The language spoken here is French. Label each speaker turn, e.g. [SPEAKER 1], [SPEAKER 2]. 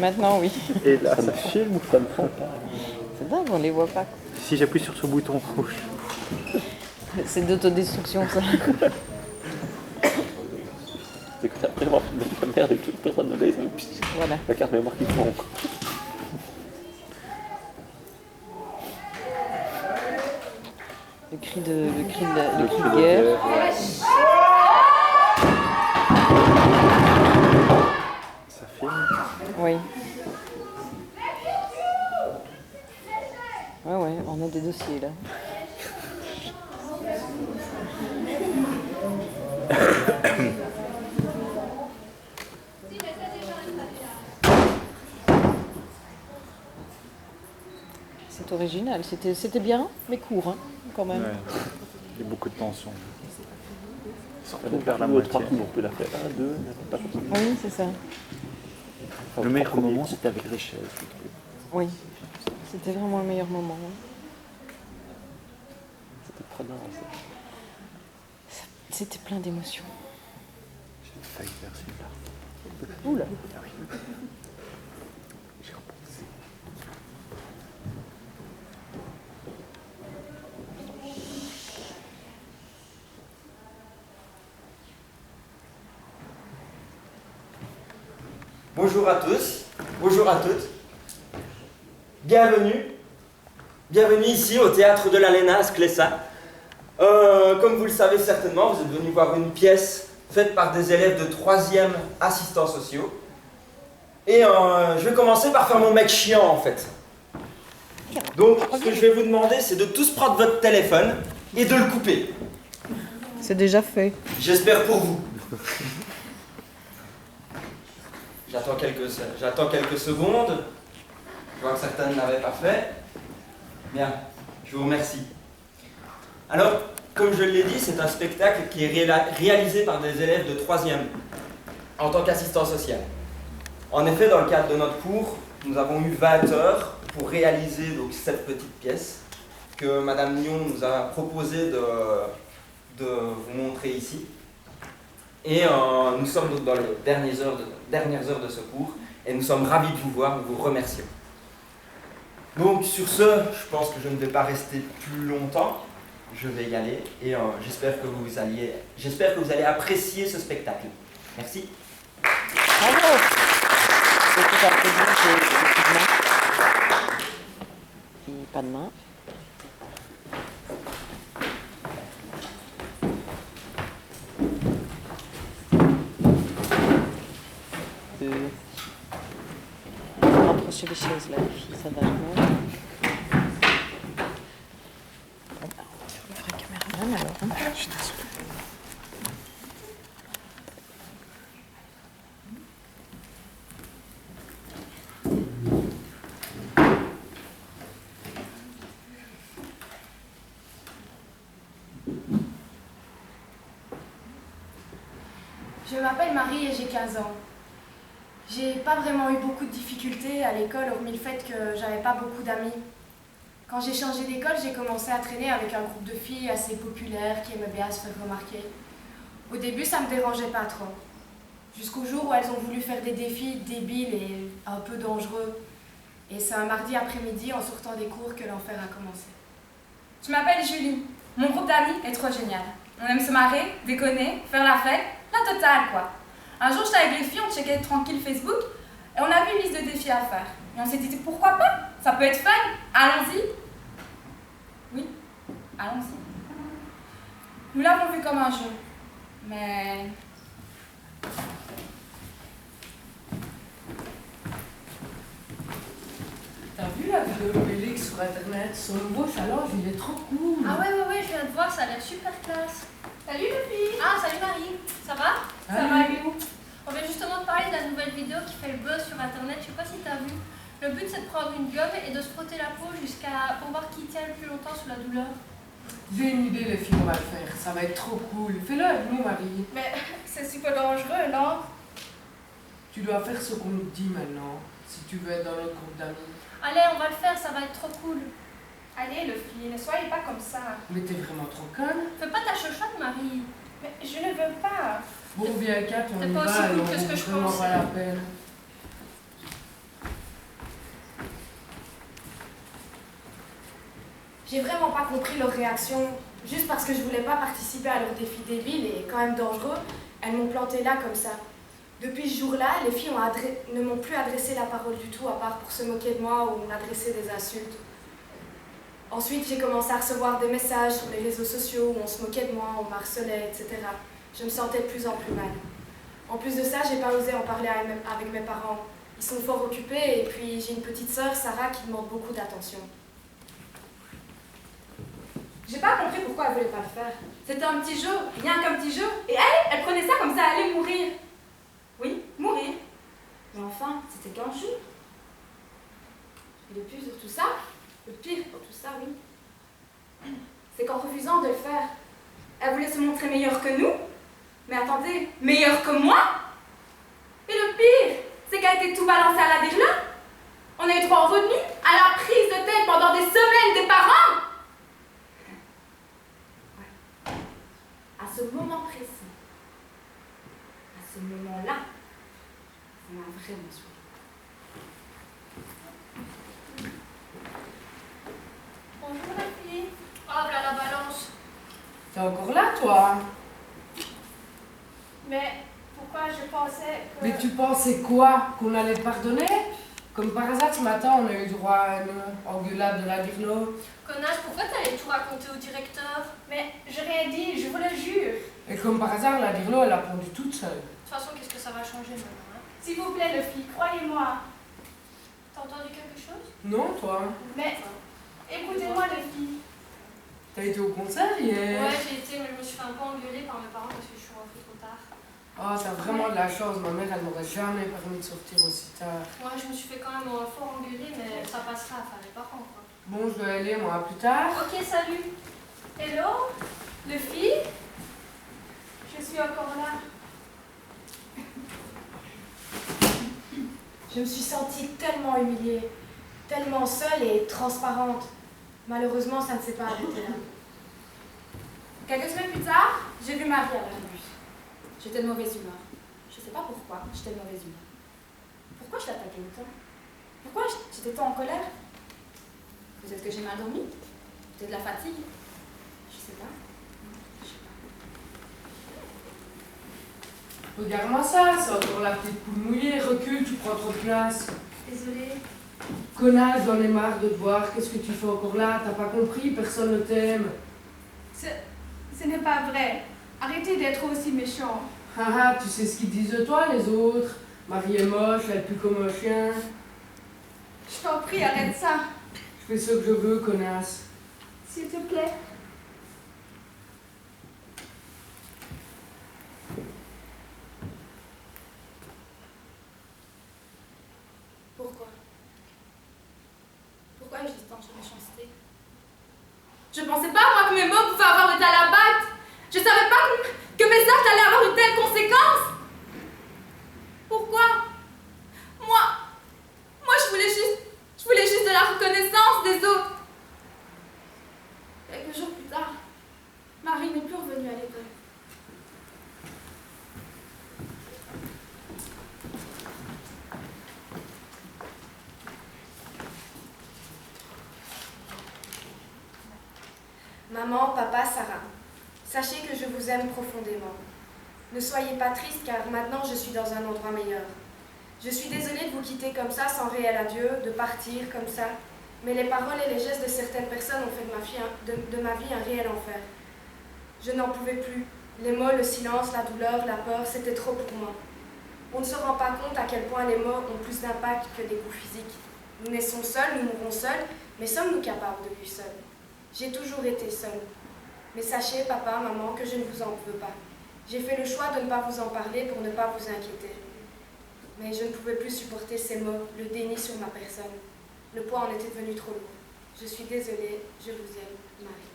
[SPEAKER 1] Maintenant, oui.
[SPEAKER 2] Et là, ça filme ou ça ne fond pas?
[SPEAKER 1] C'est dingue, on les voit pas.
[SPEAKER 2] Si j'appuie sur ce bouton rouge.
[SPEAKER 1] C'est d'autodestruction, ça.
[SPEAKER 2] C'est que après avoir fait de la merde et que toute personne ne laisse,
[SPEAKER 1] Voilà.
[SPEAKER 2] la carte mémoire qui fond.
[SPEAKER 1] Le cri de guerre.
[SPEAKER 2] Ouais. Ça filme.
[SPEAKER 1] Oui. Ouais, on a des dossiers là. C'est original, c'était bien, mais court hein, quand même.
[SPEAKER 3] Ouais. Il y a beaucoup de tension.
[SPEAKER 2] On peut faire la moitié. 3 coups, on peut la faire 1, 2, pas comme ça.
[SPEAKER 1] Oui, c'est ça.
[SPEAKER 2] Enfin,
[SPEAKER 3] Le meilleur
[SPEAKER 2] premier
[SPEAKER 3] moment,
[SPEAKER 2] coup.
[SPEAKER 3] c'était avec les chaises. je trouve.
[SPEAKER 1] Oui, c'était vraiment le meilleur moment. hein.
[SPEAKER 2] C'était prenant, ça.
[SPEAKER 1] C'était plein d'émotions.
[SPEAKER 3] J'ai failli faire celui-là.
[SPEAKER 1] Oula.
[SPEAKER 3] Ah oui. J'ai repensé.
[SPEAKER 4] Bonjour à tous, bonjour à toutes. Bienvenue. Bienvenue ici au théâtre de l'Alena à Sclessa. Comme vous le savez certainement, vous êtes venus voir une pièce faite par des élèves de 3e assistants sociaux. Et je vais commencer par faire mon mec chiant en fait. Donc ce que je vais vous demander, c'est de tous prendre votre téléphone et de le couper.
[SPEAKER 1] C'est déjà fait.
[SPEAKER 4] J'espère pour vous. J'attends quelques secondes. Je vois que certains ne l'avaient pas fait. Bien, je vous remercie. Alors, comme je l'ai dit, c'est un spectacle qui est réalisé par des élèves de 3e en tant qu'assistant social. En effet, dans le cadre de notre cours, nous avons eu 20 heures pour réaliser donc, cette petite pièce que Madame Lyon nous a proposé de vous montrer ici. Et nous sommes donc dans les dernières heures de ce cours et nous sommes ravis de vous voir, nous vous remercions. Donc sur ce, je pense que je ne vais pas rester plus longtemps, je vais y aller et j'espère que vous allez apprécier ce spectacle. Merci.
[SPEAKER 1] Bravo. C'était un plaisir, j'ai beaucoup de main. Et pas de main. Rapprocher les chaises là, les filles, ça va bien. Bon, bah, on va faire le vrai caméraman alors. Hein. Je suis désolée.
[SPEAKER 5] Je m'appelle Marie et j'ai 15 ans. J'ai pas vraiment eu beaucoup de difficultés à l'école, hormis le fait que j'avais pas beaucoup d'amis. Quand j'ai changé d'école, j'ai commencé à traîner avec un groupe de filles assez populaires qui aimaient bien se faire remarquer. Au début, ça me dérangeait pas trop. Jusqu'au jour où elles ont voulu faire des défis débiles et un peu dangereux. Et c'est un mardi après-midi, en sortant des cours, que l'enfer a commencé.
[SPEAKER 6] Je m'appelle Julie. Mon groupe d'amis est trop génial. On aime se marrer, déconner, faire la fête, la totale quoi. Un jour, j'étais avec les filles, on checkait tranquille Facebook et on a vu une liste de défis à faire. Et on s'est dit pourquoi pas? Ça peut être fun, allons-y. Oui, allons-y. Nous l'avons vu comme un jeu, mais...
[SPEAKER 7] T'as vu la vidéo de Félix sur internet? Son nouveau challenge, il est trop cool.
[SPEAKER 8] Ah ouais, je viens de voir, ça a l'air super classe.
[SPEAKER 6] Salut les filles.
[SPEAKER 8] Ah, salut Marie, ça va?
[SPEAKER 6] Ça va et vous?
[SPEAKER 8] On vient justement de parler de la nouvelle vidéo qui fait le buzz sur internet, je sais pas si t'as vu. Le but c'est de prendre une gomme et de se frotter la peau pour voir qui tient le plus longtemps sous la douleur.
[SPEAKER 7] J'ai une idée, les filles, on va le faire. Ça va être trop cool. Fais-le avec nous, Marie.
[SPEAKER 6] Mais c'est super dangereux, non?
[SPEAKER 7] Tu dois faire ce qu'on te dit maintenant, si tu veux être dans notre groupe d'amis.
[SPEAKER 8] Allez, on va le faire, ça va être trop cool.
[SPEAKER 6] Allez les filles, ne soyez pas comme ça.
[SPEAKER 7] Mais t'es vraiment trop conne.
[SPEAKER 8] Fais pas ta chochotte Marie.
[SPEAKER 6] Mais je ne veux pas.
[SPEAKER 7] Bon, viens, Kat, on
[SPEAKER 8] T'es
[SPEAKER 7] y
[SPEAKER 8] pas
[SPEAKER 7] va,
[SPEAKER 8] aussi cool
[SPEAKER 7] alors
[SPEAKER 8] que ce que je
[SPEAKER 7] vraiment
[SPEAKER 8] pensais.
[SPEAKER 7] pas la peine.
[SPEAKER 5] J'ai vraiment pas compris leur réaction. Juste parce que je voulais pas participer à leur défi débile et quand même dangereux, elles m'ont planté là comme ça. Depuis ce jour-là, les filles ne m'ont plus adressé la parole du tout, à part pour se moquer de moi ou m'adresser des insultes. Ensuite, j'ai commencé à recevoir des messages sur les réseaux sociaux où on se moquait de moi, on m'harcelait, etc. Je me sentais de plus en plus mal. En plus de ça, j'ai pas osé en parler avec mes parents. Ils sont fort occupés et puis j'ai une petite sœur, Sarah, qui demande beaucoup d'attention.
[SPEAKER 6] J'ai pas compris pourquoi elle voulait pas le faire. C'était un petit jeu, rien qu'un petit jeu. Et elle prenait ça comme ça, elle allait mourir. Oui, mourir. Mais enfin, c'était qu'un jeu. Et le pire de tout ça, le pire de tout ça, oui, c'est qu'en refusant de le faire, elle voulait se montrer meilleure que nous. Mais attendez, meilleure que moi? Et le pire, c'est qu'elle a été tout balancée à la DIRLE. On a eu droit au retenu, à la prise de tête pendant des semaines des parents. À ce moment précis, à ce moment-là, ça m'a vraiment saoulée.
[SPEAKER 8] Bonjour la fille. Oh, voilà la balance.
[SPEAKER 7] T'es encore là, toi?
[SPEAKER 8] Mais pourquoi je pensais que...
[SPEAKER 7] Mais tu pensais quoi? Qu'on allait te pardonner? Comme par hasard, ce matin, on a eu droit à une engueulade de la DIRLE.
[SPEAKER 8] Connasse, pourquoi t'allais tout raconter au directeur? Mais je rien dit, je vous le jure.
[SPEAKER 7] Et comme par hasard, la DIRLE, elle a pondu toute seule.
[SPEAKER 8] De toute façon, qu'est-ce que ça va changer maintenant, hein?
[SPEAKER 5] S'il vous plaît, les filles, croyez-moi.
[SPEAKER 8] T'as entendu quelque chose?
[SPEAKER 7] Non, toi?
[SPEAKER 5] Mais écoutez-moi, les filles.
[SPEAKER 7] T'as été au concert hier?
[SPEAKER 8] Ouais, j'ai été, mais je me suis fait un peu engueuler par mes parents parce que je suis rentrée trop tard.
[SPEAKER 7] Oh, t'as vraiment de la chance. Ma mère, elle m'aurait jamais permis de sortir aussi tard.
[SPEAKER 8] Ouais, je me suis fait quand même fort engueuler, mais ça passera, enfin, les parents, quoi.
[SPEAKER 7] Bon, je dois y aller, moi, à plus tard.
[SPEAKER 8] Ok, salut.
[SPEAKER 5] Hello, les filles? Je suis encore là. Je me suis sentie tellement humiliée, tellement seule et transparente. Malheureusement, ça ne s'est pas arrêté là.
[SPEAKER 6] Quelques semaines plus tard, j'ai vu Marie à la rue. J'étais de mauvaise humeur. Je sais pas pourquoi, j'étais de mauvaise humeur. Pourquoi je l'attaquais autant? Pourquoi j'étais tant en colère? Peut-être que j'ai mal dormi? Peut-être de la fatigue? Je sais pas. Je sais pas.
[SPEAKER 7] Regarde-moi ça, c'est encore la petite poule mouillée. Recule, tu prends trop de place.
[SPEAKER 8] Désolée.
[SPEAKER 7] Connasse, j'en ai marre de te voir. Qu'est-ce que tu fais encore là? T'as pas compris, personne ne t'aime.
[SPEAKER 5] Ce n'est pas vrai. Arrêtez d'être aussi méchant.
[SPEAKER 7] Haha, tu sais ce qu'ils disent de toi, les autres. Marie est moche, elle pue comme un chien.
[SPEAKER 5] Je t'en prie, arrête ça.
[SPEAKER 7] Je fais ce que je veux, connasse.
[SPEAKER 5] S'il te plaît.
[SPEAKER 6] Pourquoi? Pourquoi ai-je tant de méchanceté? Je pensais pas, moi, que mes mots pouvaient avoir de tels impacts. Je savais pas que mes actes allaient avoir une telle conséquence. Pourquoi? Moi, je voulais juste de la reconnaissance des autres. Quelques jours plus tard, Marie n'est plus revenue à l'école.
[SPEAKER 5] Maman, papa, Sarah, sachez que je vous aime profondément. Ne soyez pas triste car maintenant je suis dans un endroit meilleur. Je suis désolée de vous quitter comme ça sans réel adieu, de partir comme ça, mais les paroles et les gestes de certaines personnes ont fait de ma vie un réel enfer. Je n'en pouvais plus. Les mots, le silence, la douleur, la peur, c'était trop pour moi. On ne se rend pas compte à quel point les mots ont plus d'impact que des coups physiques. Nous naissons seuls, nous mourrons seuls, mais sommes-nous capables de vivre seuls? J'ai toujours été seule. Mais sachez, papa, maman, que je ne vous en veux pas. J'ai fait le choix de ne pas vous en parler pour ne pas vous inquiéter. Mais je ne pouvais plus supporter ces mots, le déni sur ma personne. Le poids en était devenu trop lourd. Je suis désolée, je vous aime, Marie.